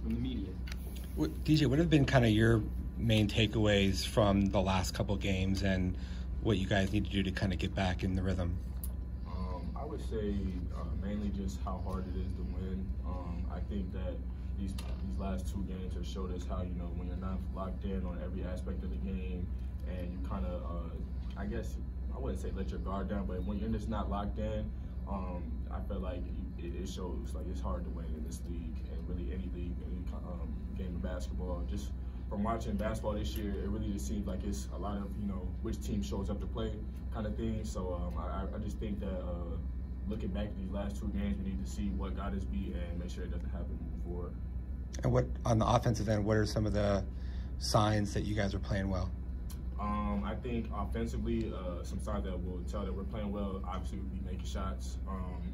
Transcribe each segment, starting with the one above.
from the media. DJ, what have been kind of your main takeaways from the last couple games and what you guys need to do to kind of get back in the rhythm? I would say mainly just how hard it is to win. I think that these last two games have showed us how, when you're not locked in on every aspect of the game and you kind of, I guess, I wouldn't say let your guard down, but when you're just not locked in, I feel like it shows. Like, it's hard to win in this league, and really any league, any game of basketball. Just from watching basketball this year, it really just seems like it's a lot of, which team shows up to play kind of thing. So I just think that looking back at these last two games, we need to see what got us beat and make sure it doesn't happen moving forward. And what, on the offensive end, what are some of the signs that you guys are playing well? I think offensively, some signs that will tell that we're playing well, obviously, we'll be making shots.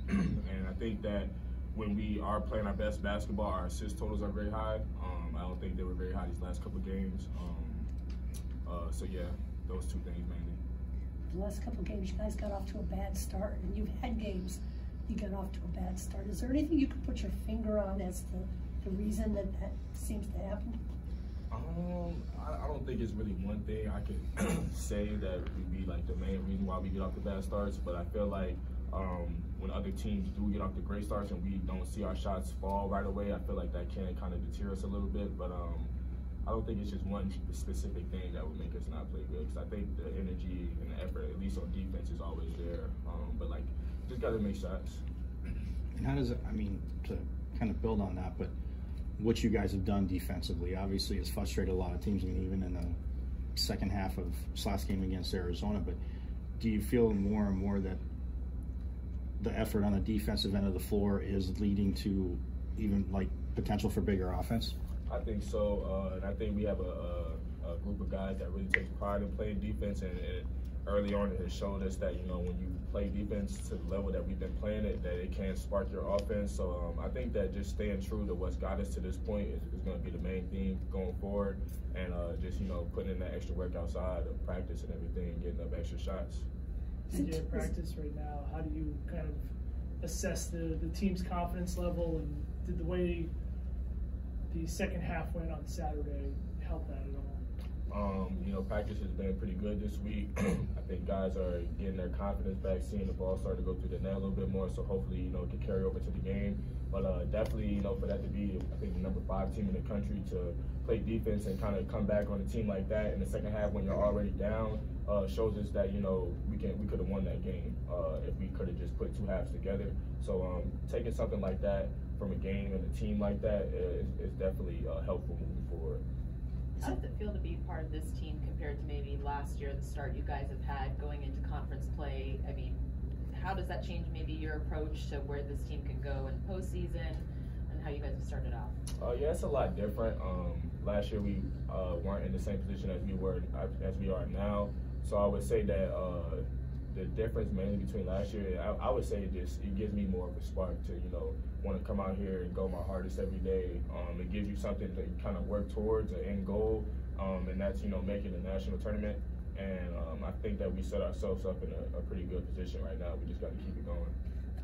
And I think that when we are playing our best basketball, our assist totals are very high. I don't think they were very high these last couple of games. So, yeah, those two things mainly. The last couple of games, you guys got off to a bad start, and you've had games you got off to a bad start. Is there anything you could put your finger on as the reason that seems to happen? I don't think it's really one thing I could say that would be like the main reason why we get off the bad starts, but I feel like when other teams do get off the great starts and we don't see our shots fall right away, I feel like that can kind of deter us a little bit, but I don't think it's just one specific thing that would make us not play good, because I think the energy and the effort, at least on defense, is always there, but like, just got to make shots. And how does it, I mean, to kind of build on that, but what you guys have done defensively obviously has frustrated a lot of teams. I mean, even in the second half of this last game against Arizona, but do you feel more and more that the effort on the defensive end of the floor is leading to even like potential for bigger offense? I think so, and I think we have a group of guys that really takes pride in playing defense, and early on it has shown us that, when you play defense to the level that we've been playing it, that it can spark your offense. So I think that just staying true to what's got us to this point is going to be the main thing going forward, and just, putting in that extra work outside of practice and everything, getting up extra shots. DJ, at practice right now, how do you kind of assess the team's confidence level, and did the way the second half went on Saturday help that at all? Practice has been pretty good this week. I think guys are getting their confidence back, seeing the ball start to go through the net a little bit more, so hopefully, it can carry over to the game. But definitely, for that to be, I think, the number 5 team in the country to play defense and kind of come back on a team like that in the second half when you're already down shows us that, we could have won that game if we could have just put two halves together. So taking something like that from a game and a team like that is definitely helpful moving forward. How does it feel to be part of this team compared to maybe last year, the start you guys have had going into conference play? I mean, how does that change maybe your approach to where this team can go in postseason and how you guys have started off? Yeah, it's a lot different. Last year we weren't in the same position as we are now. So I would say that the difference mainly between last year, I would say it gives me more of a spark to, want to come out here and go my hardest every day. It gives you something to kind of work towards, an end goal, and that's, making the national tournament. And I think that we set ourselves up in a pretty good position right now. We just got to keep it going.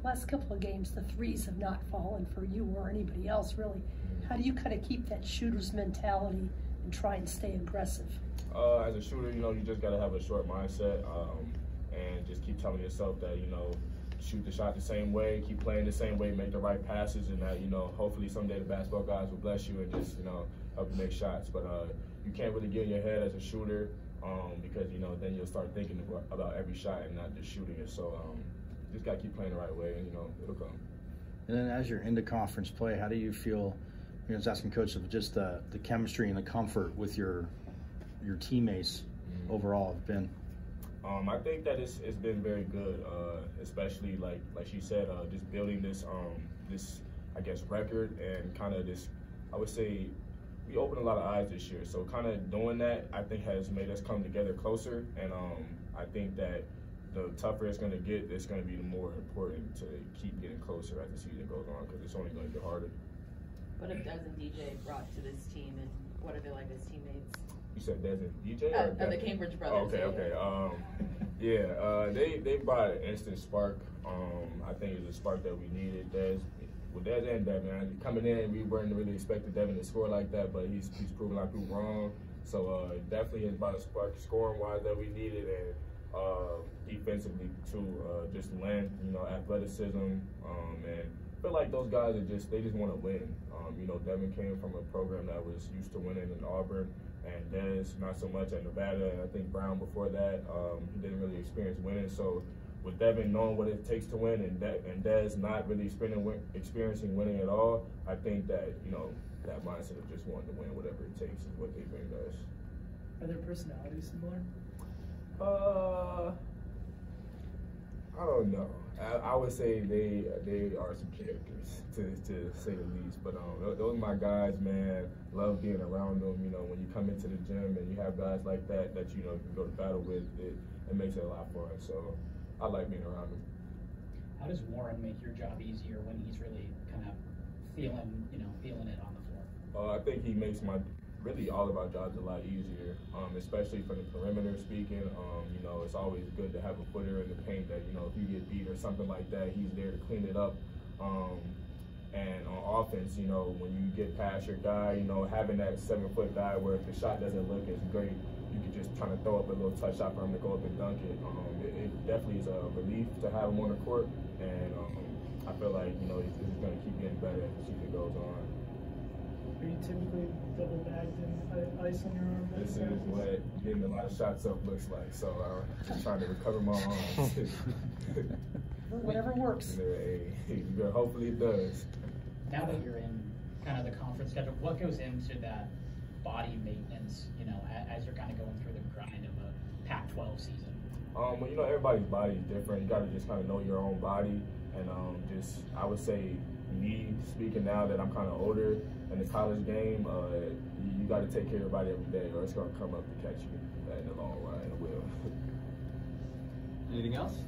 The last couple of games, the threes have not fallen for you or anybody else, really. How do you kind of keep that shooter's mentality and try and stay aggressive? As a shooter, you just got to have a short mindset and just keep telling yourself that, shoot the shot the same way, keep playing the same way, make the right passes, and that, hopefully someday the basketball guys will bless you and just, help you make shots. But you can't really get in your head as a shooter because, then you'll start thinking about every shot and not just shooting it. So just got to keep playing the right way, and, it'll come. And then as you're into conference play, how do you feel, I was asking Coach, of just the chemistry and the comfort with your teammates overall have been? I think that it's been very good, especially like she said, just building this I guess record and kind of this, I would say, we opened a lot of eyes this year. So kind of doing that, I think, has made us come together closer. And I think that the tougher it's going to get, it's going to be the more important to keep getting closer as the season goes on, because it's only going to get harder. What have Des and DJ brought to this team, and what are they like as teammates? You said Des and DJ? The Cambridge brothers. Oh, okay. They brought an instant spark. I think it's a spark that we needed. Des with Des and Devin. Coming in, we weren't really expecting Devin to score like that, but he's proven like we were wrong. So definitely about a spark scoring-wise that we needed, and defensively too, just length, athleticism, and I feel like those guys they just want to win. Devin came from a program that was used to winning in Auburn, and Des not so much at Nevada, and I think Brown before that, he didn't really experience winning. So with Devin knowing what it takes to win, and Des not really experiencing winning at all, I think that that mindset of just wanting to win whatever it takes is what they bring us. Are their personalities similar? I don't know. I would say they are some characters, to say the least. But those are my guys, man. Love being around them. When you come into the gym and you have guys like that you can go to battle with, it makes it a lot fun. So I like being around them. How does Warren make your job easier when he's really kind of feeling it on the floor? I think he makes really all of our jobs a lot easier, especially from the perimeter speaking. It's always good to have a footer in the paint that, if you get beat or something like that, he's there to clean it up. And on offense, when you get past your guy, having that 7-foot guy where if the shot doesn't look as great, you can just try to throw up a little touch shot for him to go up and dunk it. It definitely is a relief to have him on the court, and I feel like, he's going to keep getting better as the season goes on. Are you typically double bagged in ice on your arm? This is what getting a lot of shots up looks like. So I'm just trying to recover my arms. Whatever works. Hopefully it does. Now that you're in kind of the conference schedule, what goes into that body maintenance, as you're kind of going through the grind of a Pac-12 season? Well, everybody's body is different. You got to just kind of know your own body. And I would say, me speaking now that I'm kind of older in the college game, you got to take care of your body every day, or it's going to come up to catch you in the long run. It will. Anything else?